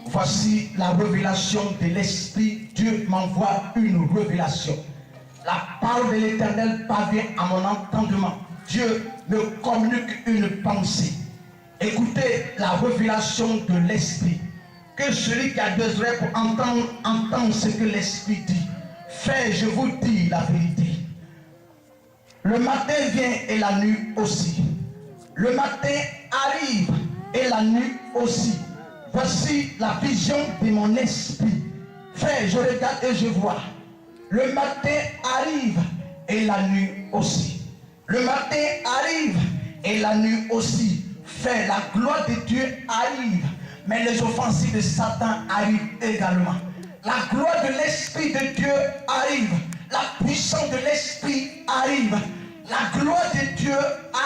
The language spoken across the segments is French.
Voici la révélation de l'Esprit. Dieu m'envoie une révélation. La parole de l'Éternel parvient à mon entendement. Dieu me communique une pensée. Écoutez la révélation de l'Esprit. Que celui qui a deux oreilles pour entendre, entende ce que l'Esprit dit. Frère, je vous dis la vérité. Le matin vient et la nuit aussi. Le matin arrive et la nuit aussi. Voici la vision de mon esprit. Frère, je regarde et je vois. Le matin arrive et la nuit aussi. Le matin arrive et la nuit aussi. Frère, la gloire de Dieu arrive. Mais les offensives de Satan arrivent également. La gloire de l'Esprit de Dieu arrive. La puissance de l'Esprit arrive. La gloire de Dieu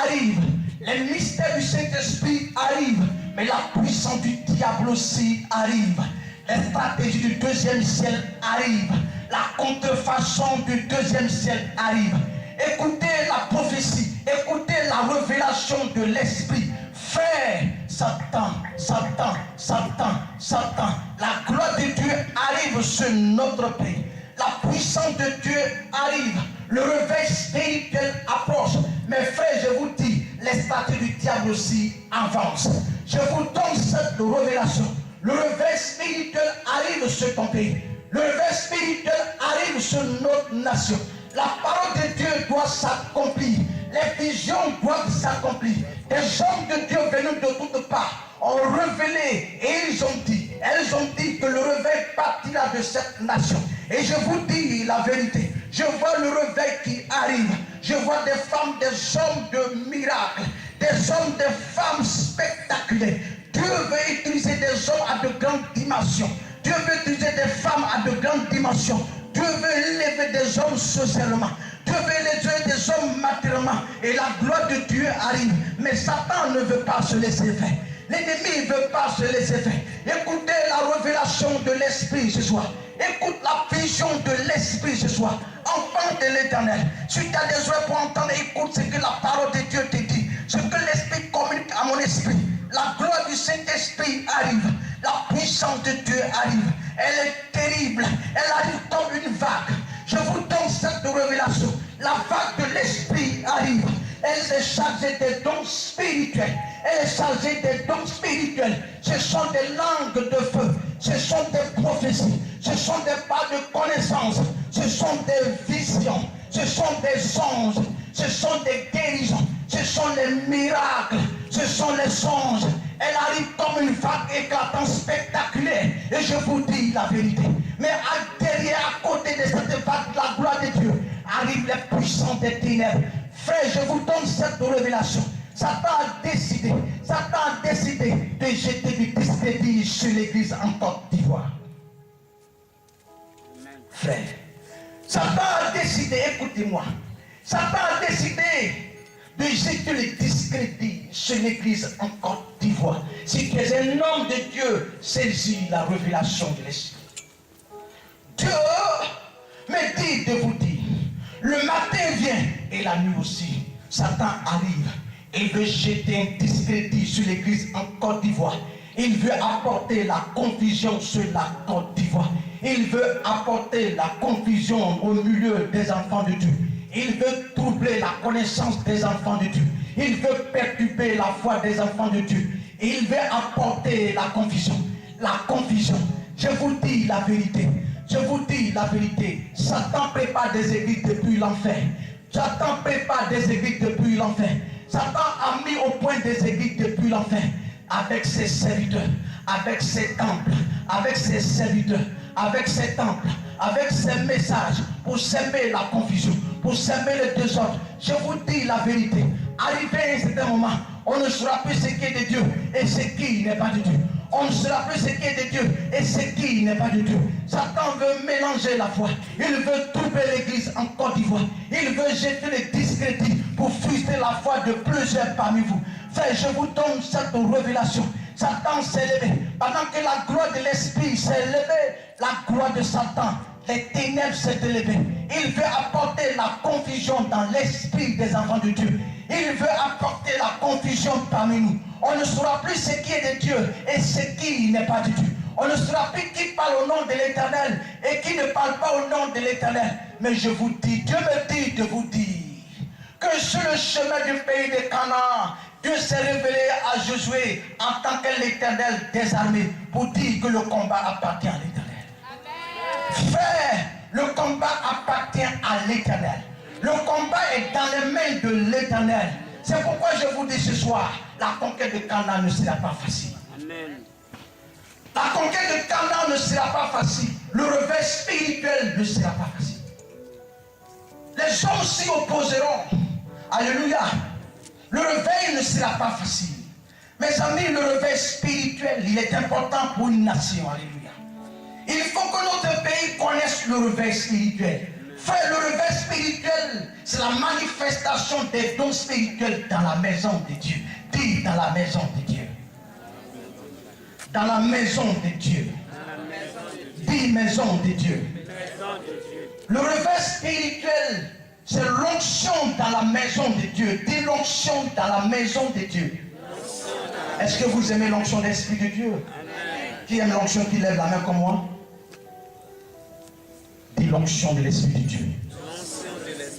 arrive. Les mystères du Saint-Esprit arrivent. Mais la puissance du diable aussi arrive. Les stratégies du deuxième ciel arrivent. La contrefaçon du deuxième ciel arrive. Écoutez la prophétie. Écoutez la révélation de l'Esprit. Frère, Satan, Satan, Satan, Satan. La gloire de Dieu arrive sur notre pays. La puissance de Dieu arrive. Le réveil spirituel approche. Mes frères, je vous dis, les stratégies du diable aussi avancent. Je vous donne cette révélation. Le réveil spirituel arrive sur ton pays. Le réveil spirituel arrive sur notre nation. La parole de Dieu doit s'accomplir. Les visions doivent s'accomplir. Des hommes de Dieu venus de toutes parts ont révélé et elles ont dit que le réveil partira de cette nation. Et je vous dis la vérité. Je vois le réveil qui arrive. Je vois des femmes, des hommes de miracles. Des hommes, des femmes spectaculaires. Dieu veut utiliser des hommes à de grandes dimensions. Dieu veut utiliser des femmes à de grandes dimensions. Dieu veut élever des hommes socialement. Dieu veut élever des hommes matériellement. Et la gloire de Dieu arrive. Mais Satan ne veut pas se laisser faire. L'ennemi ne veut pas se laisser faire. Écoutez la révélation de l'Esprit ce soir. Écoute la vision de l'Esprit ce soir. Enfant de l'Éternel. Si tu as des oreilles pour entendre, écoute ce que la parole de Dieu te dit. Ce que l'Esprit communique à mon esprit. La gloire du Saint-Esprit arrive. La puissance de Dieu arrive. Elle est terrible. Elle arrive comme une vague. Je vous donne cette révélation. La vague de l'Esprit arrive. Elle est chargée des dons spirituels. Elle est chargée des dons spirituels. Ce sont des langues de feu. Ce sont des prophéties. Ce sont des pas de connaissance. Ce sont des visions. Ce sont des songes. Ce sont des guérisons. Ce sont les miracles. Ce sont les songes. Elle arrive comme une vague éclatante spectaculaire. Et je vous dis la vérité. Mais derrière, à côté de cette vague, la gloire de Dieu, arrive les puissants des ténèbres. Frère, je vous donne cette révélation. Satan a décidé de jeter du discrédit sur l'église en Côte d'Ivoire. Frère, Satan a décidé, écoutez-moi, Satan a décidé de jeter le discrédit sur l'église en Côte d'Ivoire. Si tu es un homme de Dieu, saisis la révélation de l'Esprit. Dieu me dit de vous dire, le matin vient et la nuit aussi. Satan arrive et veut jeter un discrédit sur l'église en Côte d'Ivoire. Il veut apporter la confusion sur la Côte d'Ivoire. Il veut apporter la confusion au milieu des enfants de Dieu. Il veut troubler la connaissance des enfants de Dieu. Il veut perturber la foi des enfants de Dieu. Il veut apporter la confusion. La confusion. Je vous dis la vérité. Je vous dis la vérité. Satan prépare des églises depuis l'enfer. Satan prépare des églises depuis l'enfer. Satan a mis au point des églises depuis l'enfer. Avec ses serviteurs, avec ses temples, avec ses serviteurs, avec ses temples, avec ses messages pour s'aimer la confusion, pour s'aimer le désordre. Je vous dis la vérité. Arrivé à un certain moment, on ne saura plus ce qui est de Dieu et ce qui n'est pas de Dieu. On ne saura plus ce qui est de Dieu et ce qui n'est pas de Dieu. Satan veut mélanger la foi. Il veut troubler l'église en Côte d'Ivoire. Il veut jeter le discrédit pour frustrer la foi de plusieurs parmi vous. Frère, je vous donne cette révélation. Satan s'est levé. Pendant que la gloire de l'Esprit s'est levée, la gloire de Satan les ténèbres s'est élevé. Il veut apporter la confusion dans l'esprit des enfants de Dieu. Il veut apporter la confusion parmi nous. On ne saura plus ce qui est de Dieu et ce qui n'est pas de Dieu. On ne saura plus qui parle au nom de l'Éternel et qui ne parle pas au nom de l'Éternel. Mais je vous dis, Dieu me dit de vous dire que sur le chemin du pays de Canaan, Dieu s'est révélé à Josué en tant que l'Éternel des armées pour dire que le combat appartient à l'Éternel. Frère, le combat appartient à l'Éternel. Le combat est dans les mains de l'Éternel. C'est pourquoi je vous dis ce soir, la conquête de Canaan ne sera pas facile. Amen. La conquête de Canaan ne sera pas facile. Le réveil spirituel ne sera pas facile. Les hommes s'y opposeront. Alléluia. Le réveil ne sera pas facile. Mes amis, le réveil spirituel, il est important pour une nation. Alléluia. Il faut que notre pays connaisse le réveil spirituel. Frère, le réveil spirituel, c'est la manifestation des dons spirituels dans la maison de Dieu. Dis dans la maison de Dieu. Dans la maison de Dieu. Dis maison de Dieu. Le réveil spirituel, c'est l'onction dans la maison de Dieu. Dis l'onction dans la maison de Dieu. Est-ce que vous aimez l'onction de l'Esprit de Dieu? Qui aime l'onction, qui lève la main comme moi? Dis l'onction de l'Esprit de Dieu.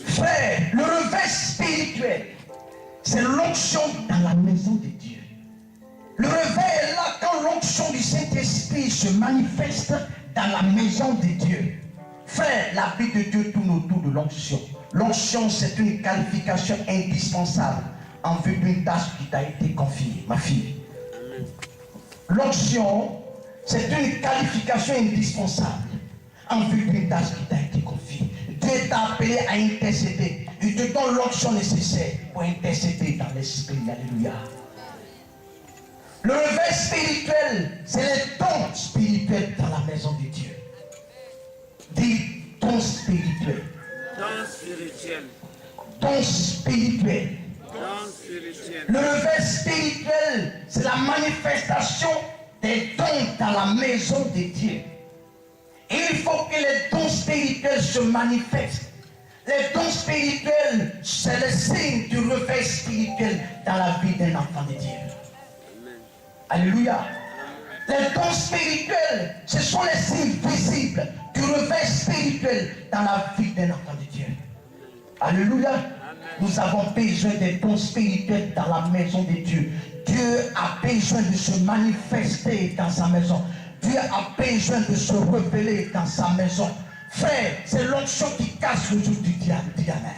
Frère, le réveil spirituel, c'est l'onction dans la maison de Dieu. Le réveil est là quand l'onction du Saint-Esprit se manifeste dans la maison de Dieu. Frère, la vie de Dieu tourne autour de l'onction. L'onction, c'est une qualification indispensable en vue d'une tâche qui t'a été confiée, ma fille. L'onction, c'est une qualification indispensable en vue d'une tâche qui t'a été confiée. Dieu t'a appelé à intercéder. Il te donne l'onction nécessaire pour intercéder dans l'esprit. Alléluia. Le réveil spirituel, c'est les dons spirituels dans la maison de Dieu. Dis dons spirituels. Dons spirituels. Dons spirituels. Dons spirituels. Le réveil spirituel, c'est la manifestation des dons dans la maison de Dieu. Et il faut que les dons spirituels se manifestent. Les dons spirituels, c'est le signe du réveil spirituel dans la vie d'un enfant de Dieu. Alléluia. Les dons spirituels, ce sont les signes visibles du réveil spirituel dans la vie d'un enfant de Dieu. Alléluia. Nous avons besoin des dons spirituels dans la maison de Dieu. Dieu a besoin de se manifester dans sa maison. Dieu a besoin de se révéler dans sa maison. Frère, c'est l'onction qui casse le joug du diable. Dis amen.